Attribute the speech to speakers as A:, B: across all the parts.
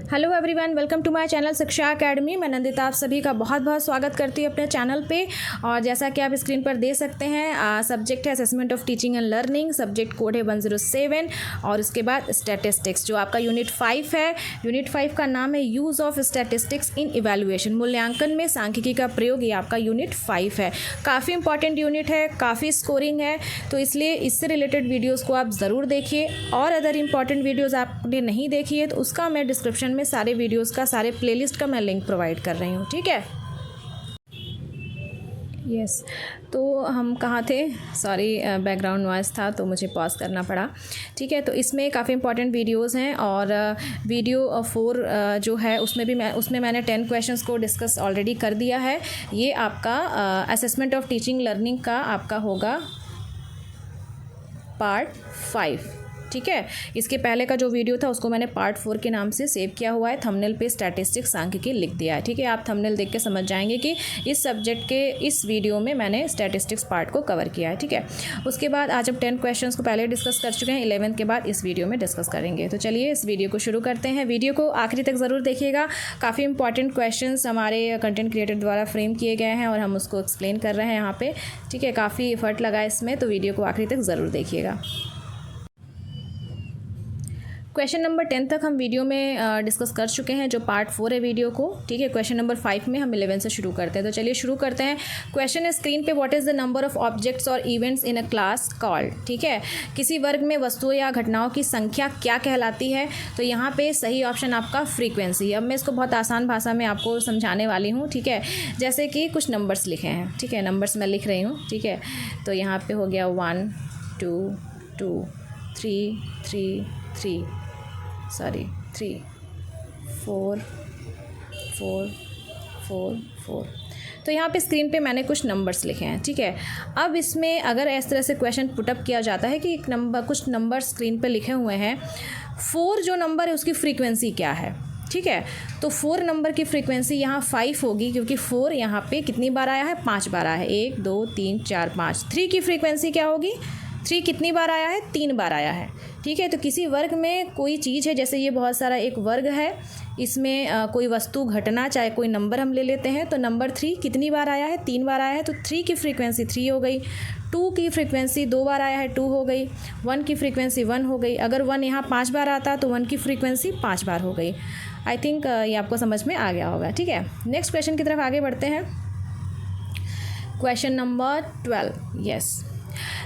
A: Hello everyone, welcome to my channel Shiksha Academy. मैं नंदिता आप सभी का बहुत बहुत स्वागत करती हूँ अपने चैनल पे। और जैसा कि आप स्क्रीन पर देख सकते हैं, सब्जेक्ट है assessment of teaching and learning, subject code है 107 और उसके बाद स्टैटिस्टिक्स जो आपका यूनिट 5 है। यूनिट 5 का नाम है use of statistics in evaluation, मूल्यांकन में सांख्यिकी का प्रयोग। ये आपका यूनिट 5 है। काफ़ी इंपॉर्टेंट यूनिट है, काफ़ी स्कोरिंग है, तो इसलिए इससे रिलेटेड वीडियोज़ को आप ज़रूर देखिए। और अदर इंपॉर्टेंट वीडियोज़ आपने नहीं देखी है तो उसका मैं डिस्क्रिप्शन में सारे वीडियोस का, सारे प्लेलिस्ट का मैं लिंक प्रोवाइड कर रही हूँ, ठीक है। यस तो हम कहाँ थे, सॉरी बैकग्राउंड नॉइज़ था तो मुझे पॉज करना पड़ा, ठीक है। तो इसमें काफ़ी इंपॉर्टेंट वीडियोस हैं और वीडियो 4 जो है उसमें मैंने 10 क्वेश्चंस को डिस्कस ऑलरेडी कर दिया है। ये आपका असेसमेंट ऑफ टीचिंग लर्निंग का आपका होगा पार्ट 5, ठीक है। इसके पहले का जो वीडियो था उसको मैंने पार्ट 4 के नाम से सेव किया हुआ है। थंबनेल पे स्टैटिस्टिक्स सांख्यिकी लिख दिया है, ठीक है। आप थंबनेल देख के समझ जाएंगे कि इस सब्जेक्ट के इस वीडियो में मैंने स्टैटिस्टिक्स पार्ट को कवर किया है, ठीक है। उसके बाद आज हम 10 क्वेश्चंस को पहले डिस्कस कर चुके हैं, 11 के बाद इस वीडियो में डिस्कस करेंगे। तो चलिए इस वीडियो को शुरू करते हैं। वीडियो को आखिरी तक ज़रूर देखिएगा। काफ़ी इंपॉर्टेंट क्वेश्चन हमारे कंटेंट क्रिएटर द्वारा फ्रेम किए गए हैं और हम उसको एक्सप्लेन कर रहे हैं यहाँ पे, ठीक है। काफ़ी एफर्ट लगा इसमें, तो वीडियो को आखिरी तक ज़रूर देखिएगा। क्वेश्चन नंबर 10 तक हम वीडियो में डिस्कस कर चुके हैं, जो पार्ट 4 है वीडियो को, ठीक है। क्वेश्चन नंबर 5 में हम 11 से शुरू करते हैं। तो चलिए शुरू करते हैं। क्वेश्चन है स्क्रीन पे, what is the number of objects और events in a class called, ठीक है। किसी वर्ग में वस्तुओं या घटनाओं की संख्या क्या कहलाती है। तो यहाँ पे सही ऑप्शन आपका फ्रीक्वेंसी। अब मैं इसको बहुत आसान भाषा में आपको समझाने वाली हूँ, ठीक है। जैसे कि कुछ नंबर्स लिखे हैं, ठीक है, नंबर्स मैं लिख रही हूँ, ठीक है। तो यहाँ पे हो गया 1 2 2 3 3 3 3 4 4 4 4। तो यहाँ पे स्क्रीन पे मैंने कुछ नंबर्स लिखे हैं, ठीक है। अब इसमें अगर इस तरह से क्वेश्चन पुटअप किया जाता है कि कुछ नंबर स्क्रीन पे लिखे हुए हैं, 4 जो नंबर है उसकी फ्रीक्वेंसी क्या है, ठीक है। तो 4 नंबर की फ्रीक्वेंसी यहाँ 5 होगी, क्योंकि 4 यहाँ पे कितनी बार आया है, 5 बार आया है। 1 2 3 4 5। 3 की फ्रीक्वेंसी क्या होगी, 3 कितनी बार आया है, 3 बार आया है, ठीक है। तो किसी वर्ग में कोई चीज़ है, जैसे ये बहुत सारा एक वर्ग है, इसमें कोई वस्तु घटना, चाहे कोई नंबर हम ले लेते हैं, तो नंबर 3 कितनी बार आया है, 3 बार आया है, तो 3 की फ्रीक्वेंसी 3 हो गई। 2 की फ्रीक्वेंसी 2 बार आया है, 2 हो गई। 1 की फ्रीक्वेंसी 1 हो गई। अगर 1 यहाँ 5 बार आता तो 1 की फ्रीक्वेंसी 5 बार हो गई। आई थिंक ये आपको समझ में आ गया होगा, ठीक है। नेक्स्ट क्वेश्चन की तरफ आगे बढ़ते हैं। Question number 12, yes.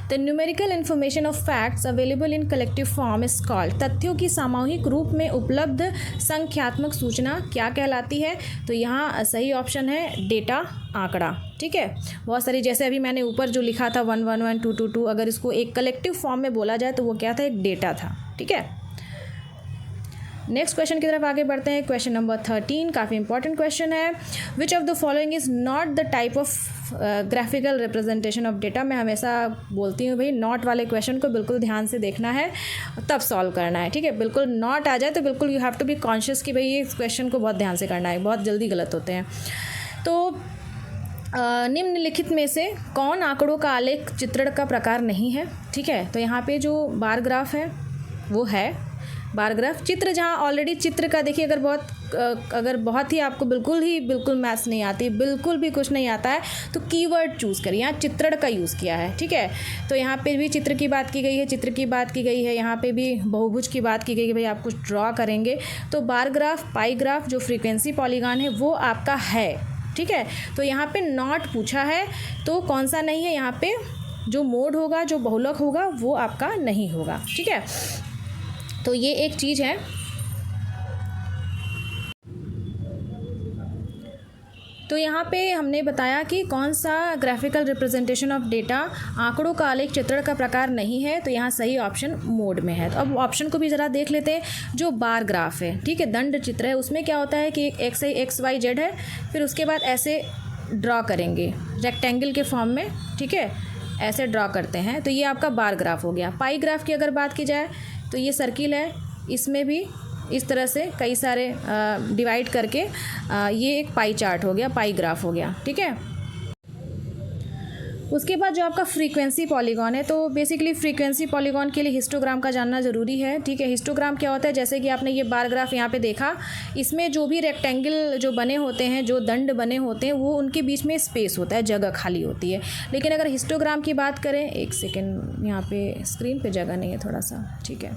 A: The numerical information of facts available in collective form is called, तथ्यों की सामूहिक रूप में उपलब्ध संख्यात्मक सूचना क्या कहलाती है। तो यहाँ सही ऑप्शन है डेटा, आंकड़ा, ठीक है। बहुत सारी, जैसे अभी मैंने ऊपर जो लिखा था 1 1 1 2 2 2, अगर इसको एक कलेक्टिव फॉर्म में बोला जाए तो वो क्या था, एक डेटा था, ठीक है। नेक्स्ट क्वेश्चन की तरफ आगे बढ़ते हैं। क्वेश्चन नंबर 13 काफ़ी इंपॉर्टेंट क्वेश्चन है। Which of the following is not the type of graphical representation of data. मैं हमेशा बोलती हूँ भाई, नॉट वाले क्वेश्चन को बिल्कुल ध्यान से देखना है, तब सॉल्व करना है, ठीक है। बिल्कुल नॉट आ जाए तो बिल्कुल you have to be conscious कि भाई ये क्वेश्चन को बहुत ध्यान से करना है, बहुत जल्दी गलत होते हैं। तो निम्नलिखित में से कौन आंकड़ों का आलेख चित्रण का प्रकार नहीं है, ठीक है। तो यहाँ पे जो बार ग्राफ है वो है बार ग्राफ। चित्र, जहाँ ऑलरेडी चित्र का देखिए, अगर बहुत ही आपको बिल्कुल मैथ्स नहीं आती, बिल्कुल भी कुछ नहीं आता है, तो कीवर्ड चूज़ करिए। यहाँ चित्रण का यूज़ किया है, ठीक है। तो यहाँ पे भी चित्र की बात की गई है, चित्र की बात की गई है, यहाँ पे भी बहुभुज की बात की गई है, भाई आप कुछ ड्रॉ करेंगे। तो बार ग्राफ, पाई ग्राफ, जो फ्रीक्वेंसी पॉलीगॉन है वो आपका है, ठीक है। तो यहाँ पे नॉट पूछा है, तो कौन सा नहीं है, यहाँ पे जो मोड होगा, जो बहुलक होगा वो आपका नहीं होगा, ठीक है। तो ये एक चीज़ है। तो यहाँ पे हमने बताया कि कौन सा ग्राफिकल रिप्रेजेंटेशन ऑफ डेटा, आंकड़ों का आलेख चित्रण का प्रकार नहीं है, तो यहाँ सही ऑप्शन मोड में है। तो अब ऑप्शन को भी ज़रा देख लेते हैं। जो बार ग्राफ है, ठीक है, दंड चित्र है, उसमें क्या होता है कि एक एक्स वाई जेड है, फिर उसके बाद ऐसे ड्रॉ करेंगे रेक्टेंगल के फॉर्म में, ठीक है, ऐसे ड्रॉ करते हैं। तो ये आपका बार ग्राफ हो गया। पाई ग्राफ की अगर बात की जाए तो ये सर्किल है, इसमें भी इस तरह से कई सारे डिवाइड करके ये एक पाई चार्ट हो गया, पाई ग्राफ हो गया, ठीक है। उसके बाद जो आपका फ्रीक्वेंसी पॉलीगॉन है, तो बेसिकली फ्रीक्वेंसी पॉलीगॉन के लिए हिस्टोग्राम का जानना ज़रूरी है, ठीक है। हिस्टोग्राम क्या होता है, जैसे कि आपने ये बार ग्राफ यहाँ पे देखा, इसमें जो भी रेक्टेंगल जो बने होते हैं, जो दंड बने होते हैं, वो उनके बीच में स्पेस होता है, जगह खाली होती है। लेकिन अगर हिस्टोग्राम की बात करें, एक सेकेंड, यहाँ पे स्क्रीन पे जगह नहीं है थोड़ा सा, ठीक है,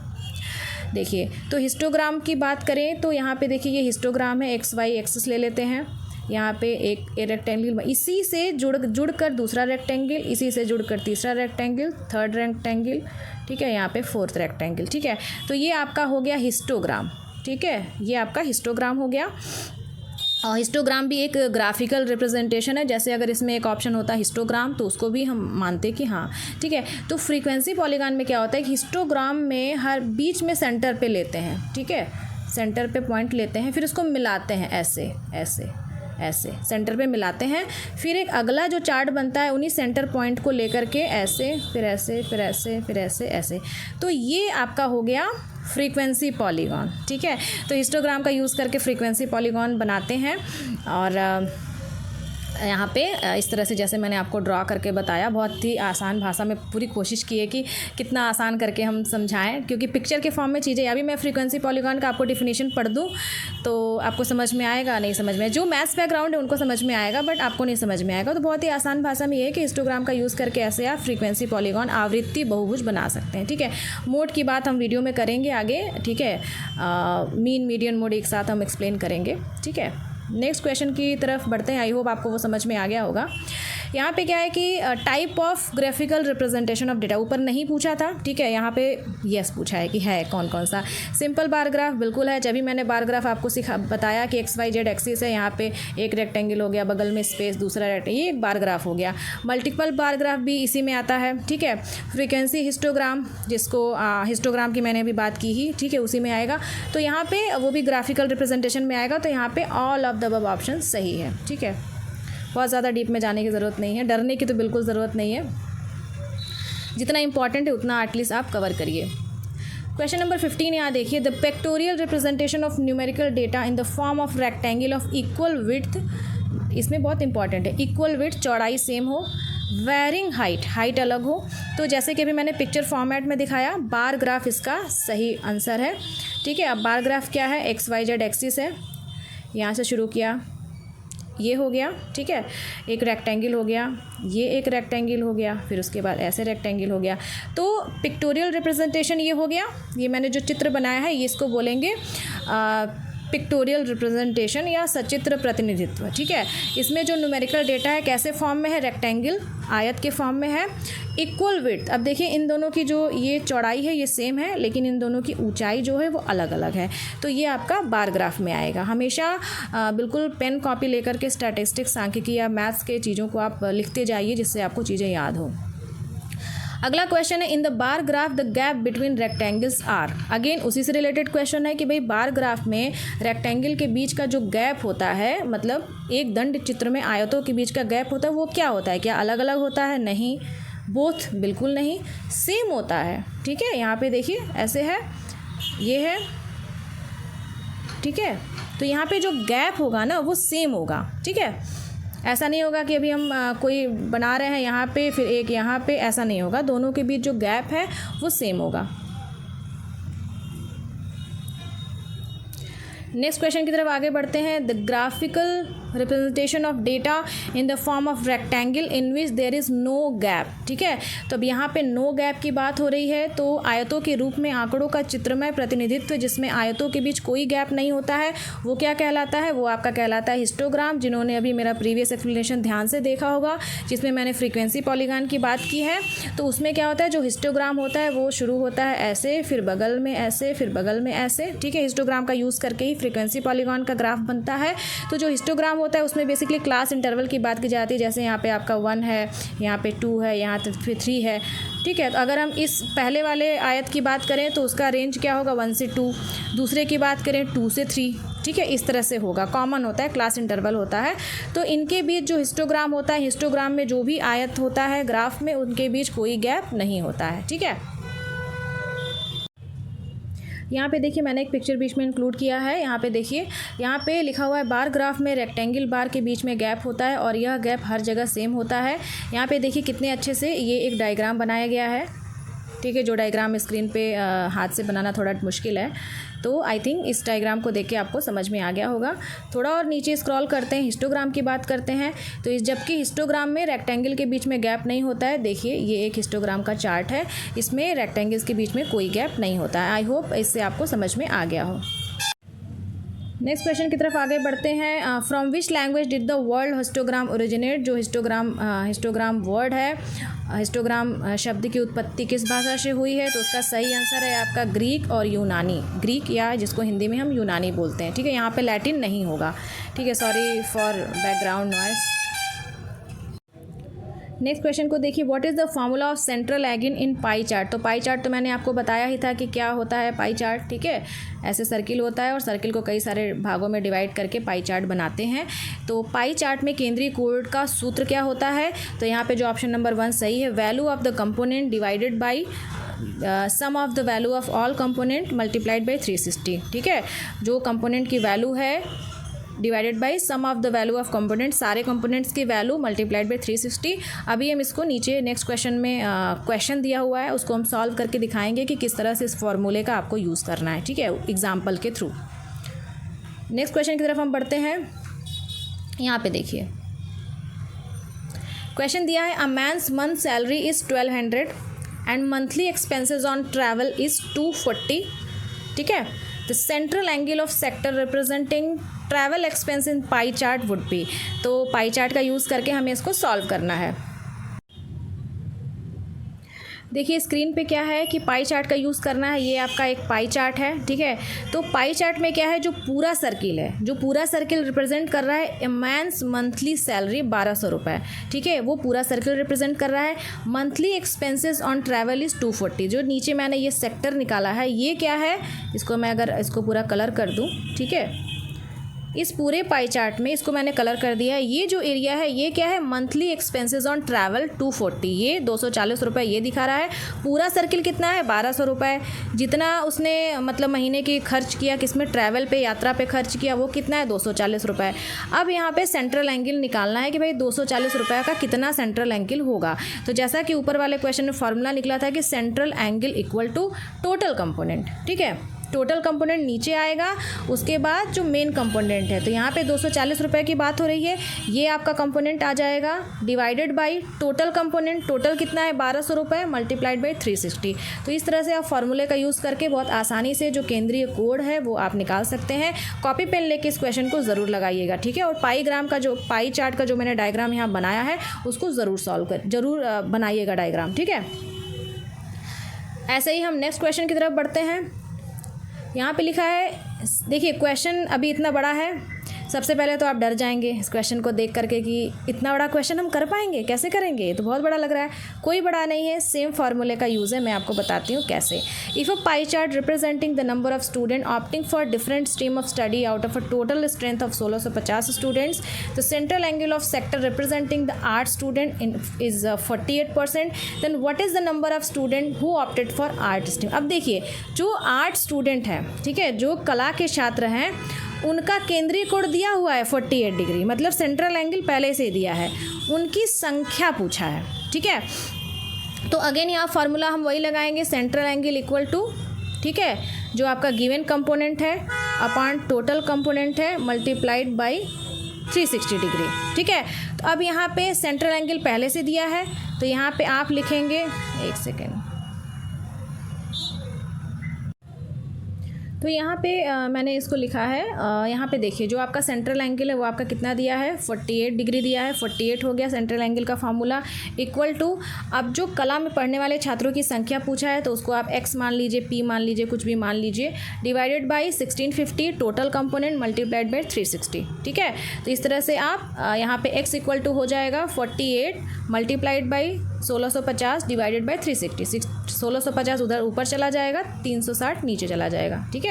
A: देखिए। तो हिस्टोग्राम की बात करें तो यहाँ पे देखिए ये हिस्टोग्राम है, एक्स वाई एक्सिस ले लेते हैं। यहाँ पे एक रेक्टेंगल, इसी से जुड़कर दूसरा रेक्टेंगल, इसी से जुड़कर तीसरा रेक्टेंगल, थर्ड रेक्टेंगल, ठीक है, यहाँ पे फोर्थ रेक्टेंगल, ठीक है। तो ये आपका हो गया हिस्टोग्राम, ठीक है, ये आपका हिस्टोग्राम हो गया। और हिस्टोग्राम भी एक ग्राफिकल रिप्रेजेंटेशन है, जैसे अगर इसमें एक ऑप्शन होता है हिस्टोग्राम तो उसको भी हम मानते कि हाँ, ठीक है। तो फ्रीक्वेंसी पॉलीगॉन में क्या होता है कि हिस्टोग्राम में हर बीच में सेंटर पे लेते हैं, ठीक है, सेंटर पे पॉइंट लेते हैं, फिर उसको मिलाते हैं ऐसे ऐसे ऐसे सेंटर पे मिलाते हैं, फिर एक अगला जो चार्ट बनता है उन्हीं सेंटर पॉइंट को लेकर के ऐसे, फिर ऐसे, फिर ऐसे, फिर ऐसे ऐसे। तो ये आपका हो गया फ्रीक्वेंसी पॉलीगॉन, ठीक है। तो हिस्टोग्राम का यूज़ करके फ्रीक्वेंसी पॉलीगॉन बनाते हैं। और यहाँ पे इस तरह से जैसे मैंने आपको ड्रॉ करके बताया, बहुत ही आसान भाषा में पूरी कोशिश की है कि कितना आसान करके हम समझाएं, क्योंकि पिक्चर के फॉर्म में चीज़ें, अभी मैं फ्रीक्वेंसी पॉलीगॉन का आपको डिफिनेशन पढ़ दूँ तो आपको समझ में आएगा, नहीं समझ में, जो मैथ्स बैकग्राउंड है उनको समझ में आएगा, बट आपको नहीं समझ में आएगा। तो बहुत ही आसान भाषा में ये है कि हिस्टोग्राम का यूज़ करके ऐसे आप फ्रीक्वेंसी पॉलीगॉन आवृत्ति बहुभुज बना सकते हैं, ठीक है। मोड की बात हम वीडियो में करेंगे आगे, ठीक है, मीन मीडियन मोड एक साथ हम एक्सप्लेन करेंगे, ठीक है। नेक्स्ट क्वेश्चन की तरफ बढ़ते हैं, आई होप आपको वो समझ में आ गया होगा। यहाँ पे क्या है कि type of graphical representation of data, ऊपर नहीं पूछा था, ठीक है, यहाँ पे यस पूछा है कि है कौन कौन सा। सिंपल बार ग्राफ बिल्कुल है, जब भी मैंने बार ग्राफ आपको बताया कि एक्स वाई जेड एक्सिस है, यहाँ पे एक रेक्टेंगल हो गया, बगल में स्पेस, दूसरा रेक्टेंगल, ये एक बार ग्राफ हो गया। मल्टीपल बार ग्राफ भी इसी में आता है, ठीक है। फ्रीक्वेंसी हिस्टोग्राम, जिसको हिस्टोग्राम की मैंने अभी बात की ही, ठीक है, उसी में आएगा। तो यहाँ पे वो भी ग्राफिकल रिप्रेजेंटेशन में आएगा, तो यहाँ पे all of the above option सही है, ठीक है। बहुत ज़्यादा डीप में जाने की ज़रूरत नहीं है, डरने की तो बिल्कुल ज़रूरत नहीं है, जितना इंपॉर्टेंट है उतना एटलीस्ट आप कवर करिए। क्वेश्चन नंबर 15 यहाँ देखिए, the pictorial representation of numerical data in the form of rectangle of equal width, इसमें बहुत इंपॉर्टेंट है, इक्वल विड्थ, चौड़ाई सेम हो, वेरिंग हाइट, हाइट अलग हो। तो जैसे कि अभी मैंने पिक्चर फॉर्मेट में दिखाया, बार ग्राफ इसका सही आंसर है, ठीक है। अब बार ग्राफ क्या है, एक्स वाई जेड एक्सिस है, यहाँ से शुरू किया, ये हो गया, ठीक है, एक रेक्टेंगल हो गया, ये एक रेक्टेंगल हो गया, फिर उसके बाद ऐसे रेक्टेंगल हो गया। तो पिक्टोरियल रिप्रेजेंटेशन ये हो गया, ये मैंने जो चित्र बनाया है ये इसको बोलेंगे पिक्टोरियल रिप्रेजेंटेशन या सचित्र प्रतिनिधित्व, ठीक है। इसमें जो न्यूमेरिकल डेटा है कैसे फॉर्म में है, रेक्टेंगल, आयत के फॉर्म में है, इक्वल विड्थ। अब देखिए इन दोनों की जो ये चौड़ाई है ये सेम है, लेकिन इन दोनों की ऊंचाई जो है वो अलग अलग है। तो ये आपका बार ग्राफ में आएगा। हमेशा बिल्कुल पेन कॉपी लेकर के स्टैटिस्टिक्स, सांख्यिकी या मैथ्स के चीज़ों को आप लिखते जाइए, जिससे आपको चीज़ें याद हो। अगला क्वेश्चन है, in the bar graph the gap between rectangles are. Again उसी से रिलेटेड क्वेश्चन है कि भाई बार ग्राफ में रेक्टेंगल के बीच का जो गैप होता है, मतलब एक दंड चित्र में आयतों के बीच का गैप होता है, वो क्या होता है, क्या अलग अलग होता है? नहीं, बोथ बिल्कुल नहीं, सेम होता है, ठीक है। यहाँ पे देखिए ऐसे है, ये है, ठीक है। तो यहाँ पे जो गैप होगा ना वो सेम होगा, ठीक है। ऐसा नहीं होगा कि अभी हम कोई बना रहे हैं यहाँ पे फिर एक यहाँ पे, ऐसा नहीं होगा, दोनों के बीच जो गैप है वो सेम होगा। नेक्स्ट क्वेश्चन की तरफ आगे बढ़ते हैं। The graphical representation of data in the form of rectangle in which there is no gap, ठीक है। तो अब यहाँ पे नो गैप की बात हो रही है, तो आयतों के रूप में आंकड़ों का चित्रमय प्रतिनिधित्व जिसमें आयतों के बीच कोई गैप नहीं होता है, वो क्या कहलाता है? वो आपका कहलाता है हिस्टोग्राम। जिन्होंने अभी मेरा प्रीवियस एक्सप्लेनेशन ध्यान से देखा होगा, जिसमें मैंने फ्रीक्वेंसी पॉलीगॉन की बात की है, तो उसमें क्या होता है, जो हिस्टोग्राम होता है वो शुरू होता है ऐसे, फिर बगल में ऐसे, फिर बगल में ऐसे, ठीक है। हिस्टोग्राम का यूज़ करके ही फ्रीक्वेंसी पॉलीगॉन का ग्राफ बनता है। तो जो हिस्टोग्राम होता है उसमें बेसिकली क्लास इंटरवल की बात की जाती है, जैसे यहाँ पे आपका 1 है, यहाँ पे 2 है, यहाँ पे 3 है, ठीक है। तो अगर हम इस पहले वाले आयत की बात करें तो उसका रेंज क्या होगा, 1 से 2, दूसरे की बात करें 2 से 3, ठीक है। इस तरह से होगा, कॉमन होता है, क्लास इंटरवल होता है। तो इनके बीच जो हिस्टोग्राम होता है, हिस्टोग्राम में जो भी आयत होता है ग्राफ में, उनके बीच कोई गैप नहीं होता है, ठीक है। यहाँ पे देखिए मैंने एक पिक्चर बीच में इंक्लूड किया है। यहाँ पे देखिए, यहाँ पे लिखा हुआ है बार ग्राफ में रेक्टेंगल बार के बीच में गैप होता है और यह गैप हर जगह सेम होता है। यहाँ पे देखिए कितने अच्छे से ये एक डायग्राम बनाया गया है, ठीक है, जो डायग्राम स्क्रीन पे हाथ से बनाना थोड़ा मुश्किल है, तो आई थिंक इस डायग्राम को देख के आपको समझ में आ गया होगा। थोड़ा और नीचे स्क्रॉल करते हैं, हिस्टोग्राम की बात करते हैं। तो इस जबकि हिस्टोग्राम में रेक्टेंगल के बीच में गैप नहीं होता है, देखिए ये एक हिस्टोग्राम का चार्ट है, इसमें रेक्टेंगल्स के बीच में कोई गैप नहीं होता है। आई होप इससे आपको समझ में आ गया हो। नेक्स्ट क्वेश्चन की तरफ आगे बढ़ते हैं। From which language did the word histogram originate. जो हिस्टोग्राम वर्ड है, हिस्टोग्राम शब्द की उत्पत्ति किस भाषा से हुई है, तो उसका सही आंसर है आपका ग्रीक और यूनानी। ग्रीक या जिसको हिंदी में हम यूनानी बोलते हैं, ठीक है, यहाँ पे लैटिन नहीं होगा, ठीक है, sorry for background noise. Next question को देखिए, what is the formula of central angle in pie chart. तो पाई चार्ट तो मैंने आपको बताया ही था कि क्या होता है पाई चार्ट, ठीक है, ऐसे सर्किल होता है और सर्किल को कई सारे भागों में डिवाइड करके पाई चार्ट बनाते हैं। तो पाई चार्ट में केंद्रीय कोण का सूत्र क्या होता है, तो यहाँ पे जो ऑप्शन नंबर 1 सही है, value of the component divided by sum of the value of all component multiplied by 360, ठीक है, जो कंपोनेंट की वैल्यू है divided by sum of the value of component, सारे कंपोनेंट्स की वैल्यू मल्टीप्लाइड बाई 360। अभी हम इसको नीचे नेक्स्ट क्वेश्चन में क्वेश्चन दिया हुआ है, उसको हम सॉल्व करके दिखाएंगे कि किस तरह से इस फॉर्मूले का आपको यूज़ करना है, ठीक है, एग्जाम्पल के थ्रू। नेक्स्ट क्वेश्चन की तरफ हम बढ़ते हैं। यहाँ पे देखिए क्वेश्चन दिया है, a man's month salary is 1200 and monthly expenses on travel is 240, ठीक है, the central angle of sector representing travel expense in pie chart would be. तो पाई चार्ट का यूज़ करके हमें इसको सॉल्व करना है। देखिए स्क्रीन पे क्या है कि पाई चार्ट का यूज़ करना है, ये आपका एक पाई चार्ट है, ठीक है। तो पाई चार्ट में क्या है, जो पूरा सर्किल है, जो पूरा सर्किल रिप्रेजेंट कर रहा है ए मैन्स मंथली सैलरी 1200 रुपये, ठीक है, वो पूरा सर्किल रिप्रेजेंट कर रहा है। Monthly expenses on travel is 240, जो नीचे मैंने ये सेक्टर निकाला है ये क्या है, इसको मैं अगर इसको पूरा कलर कर दूँ, ठीक है, इस पूरे पाई चार्ट में इसको मैंने कलर कर दिया है। ये जो एरिया है ये क्या है, मंथली एक्सपेंसेस ऑन ट्रैवल 240, ये 240 रुपये ये दिखा रहा है। पूरा सर्किल कितना है, 1200 रुपये। जितना उसने मतलब महीने की खर्च किया किसमें, ट्रैवल पे, यात्रा पे खर्च किया, वो कितना है, 240 रुपये। अब यहाँ पे सेंट्रल एंगल निकालना है कि भाई 240 रुपये का कितना सेंट्रल एंगल होगा। तो जैसा कि ऊपर वाले क्वेश्चन में फॉर्मूला निकला था कि central angle equal to total component, ठीक है, टोटल कंपोनेंट नीचे आएगा, उसके बाद जो मेन कंपोनेंट है, तो यहाँ पे 240 रुपये की बात हो रही है, ये आपका कंपोनेंट आ जाएगा divided by total component, total कितना है 1200 रुपये मल्टीप्लाइड बाई 360। तो इस तरह से आप फॉर्मूले का यूज़ करके बहुत आसानी से जो केंद्रीय कोण है वो आप निकाल सकते हैं। कॉपी पेन लेके इस क्वेश्चन को ज़रूर लगाइएगा, ठीक है, और पाई चार्ट का जो मैंने डायग्राम यहाँ बनाया है उसको ज़रूर बनाइएगा डायग्राम, ठीक है। ऐसे ही हम नेक्स्ट क्वेश्चन की तरफ बढ़ते हैं। यहाँ पे लिखा है, देखिए क्वेश्चन अभी इतना बड़ा है, सबसे पहले तो आप डर जाएंगे इस क्वेश्चन को देख करके कि इतना बड़ा क्वेश्चन हम कर पाएंगे, कैसे करेंगे, ये तो बहुत बड़ा लग रहा है। कोई बड़ा नहीं है, सेम फार्मूले का यूज़ है, मैं आपको बताती हूँ कैसे। If a pie chart representing the number of student opting for different stream of study out of a total strength of 1650 students, the central angle of sector representing the art student is 48%, then what is the number of student who opted for art stream. अब देखिए जो art student हैं, ठीक है, जो कला के छात्र हैं, उनका केंद्रीय कोण दिया हुआ है 48 डिग्री, मतलब सेंट्रल एंगल पहले से दिया है, उनकी संख्या पूछा है, ठीक है। तो अगेन यहाँ फार्मूला हम वही लगाएंगे, सेंट्रल एंगल इक्वल टू, ठीक है, जो आपका गिवन कंपोनेंट है अपॉन टोटल कंपोनेंट है मल्टीप्लाइड बाई 360 डिग्री, ठीक है। तो अब यहाँ पे सेंट्रल एंगल पहले से दिया है, तो यहाँ पे आप लिखेंगे, एक सेकेंड, तो यहाँ पे मैंने इसको लिखा है, यहाँ पे देखिए जो आपका सेंट्रल एंगल है वो आपका कितना दिया है, 48 डिग्री दिया है, 48 हो गया सेंट्रल एंगल का फार्मूला, इक्वल टू, अब जो कला में पढ़ने वाले छात्रों की संख्या पूछा है तो उसको आप x मान लीजिए, p मान लीजिए, कुछ भी मान लीजिए, divided by 1650 total component multiplied by 360, ठीक है। तो इस तरह से आप यहाँ पे x इक्वल टू हो जाएगा 48 मल्टीप्लाइड बाई 1650 डिवाइडेड बाई 360, 1650 उधर ऊपर चला जाएगा, 360 नीचे चला जाएगा, ठीक है।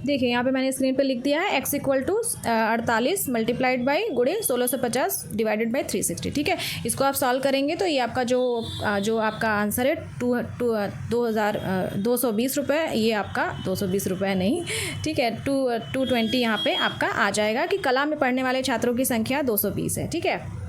A: देखिए यहाँ पे मैंने स्क्रीन पे लिख दिया है x equal to 48 multiplied by गुणे 1650 डिवाइडेड बाई 360। ठीक है, इसको आप सॉल्व करेंगे तो ये आपका जो आपका आंसर है 220 रुपये, ये आपका 220 रुपये नहीं, ठीक है, 220 यहाँ पे आपका आ जाएगा कि कला में पढ़ने वाले छात्रों की संख्या 220 है। ठीक है,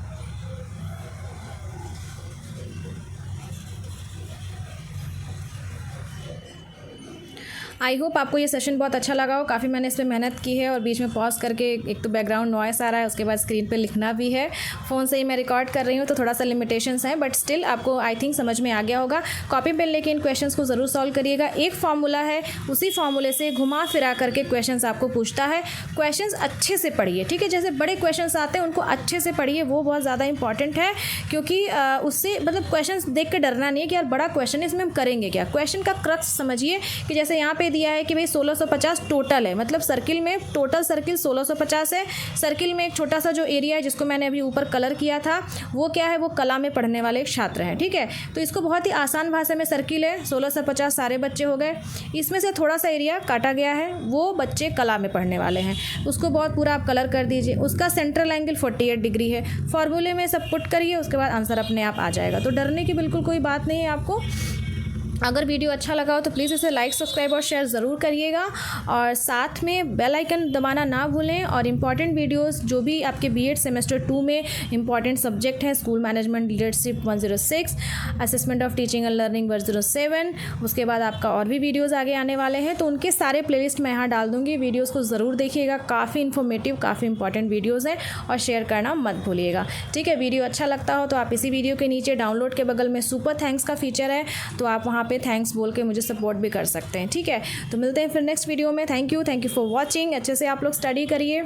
A: आई होप आपको ये सेशन बहुत अच्छा लगा हो। काफ़ी मैंने इस पर मेहनत की है और बीच में पॉज करके, एक तो बैकग्राउंड नॉइस आ रहा है, उसके बाद स्क्रीन पे लिखना भी है, फ़ोन से ही मैं रिकॉर्ड कर रही हूँ तो थोड़ा सा लिमिटेशंस हैं, बट स्टिल आपको आई थिंक समझ में आ गया होगा। कॉपी पेन लेके इन क्वेश्चंस को ज़रूर सॉल्व करिएगा। एक फार्मूला है, उसी फार्मूले से घुमा फिरा करके क्वेश्चंस आपको पूछता है। क्वेश्चंस अच्छे से पढ़िए, ठीक है, जैसे बड़े क्वेश्चंस आते हैं उनको अच्छे से पढ़िए, वो बहुत ज़्यादा इंपॉर्टेंट है, क्योंकि उससे मतलब क्वेश्चंस देख के डरना नहीं है कि यार बड़ा क्वेश्चन है, इसमें हम करेंगे क्या। क्वेश्चन का क्रक्स समझिए कि जैसे यहाँ पे दिया है कि भाई 1650 टोटल है, मतलब सर्किल में टोटल सर्किल 1650 है। सर्किल में एक छोटा सा जो एरिया है जिसको मैंने अभी ऊपर कलर किया था वो क्या है, वो कला में पढ़ने वाले एक छात्र हैं। ठीक है, तो इसको बहुत ही आसान भाषा में, सर्किल है 1650 सारे बच्चे हो गए, इसमें से थोड़ा सा एरिया काटा गया है, वो बच्चे कला में पढ़ने वाले हैं, उसको बहुत पूरा आप कलर कर दीजिए। उसका सेंट्रल एंगल 48 डिग्री है, फॉर्मूले में सब पुट करिए, उसके बाद आंसर अपने आप आ जाएगा। तो डरने की बिल्कुल कोई बात नहीं है आपको। अगर वीडियो अच्छा लगा हो तो प्लीज़ इसे लाइक, सब्सक्राइब और शेयर ज़रूर करिएगा, और साथ में बेल आइकन दबाना ना भूलें। और इम्पॉर्टेंट वीडियोस जो भी आपके बीएड सेमेस्टर 2 में इंपॉर्टेंट सब्जेक्ट हैं, school management leadership 106, assessment of teaching and learning 107, उसके बाद आपका और भी वीडियोज़ आगे आने वाले हैं, तो उनके सारे प्लेलिस्ट मैं यहाँ डाल दूँगी। वीडियोज़ को ज़रूर देखिएगा, काफ़ी इन्फॉर्मेटिव, काफ़ी इंपॉर्टेंट वीडियोज़ हैं, और शेयर करना मत भूलिएगा। ठीक है, वीडियो अच्छा लगता हो तो आप इसी वीडियो के नीचे डाउनलोड के बगल में सुपर थैंक्स का फीचर है, तो आप वहाँ पे थैंक्स बोल के मुझे सपोर्ट भी कर सकते हैं। ठीक है, तो मिलते हैं फिर नेक्स्ट वीडियो में। Thank you for watching. अच्छे से आप लोग स्टडी करिए।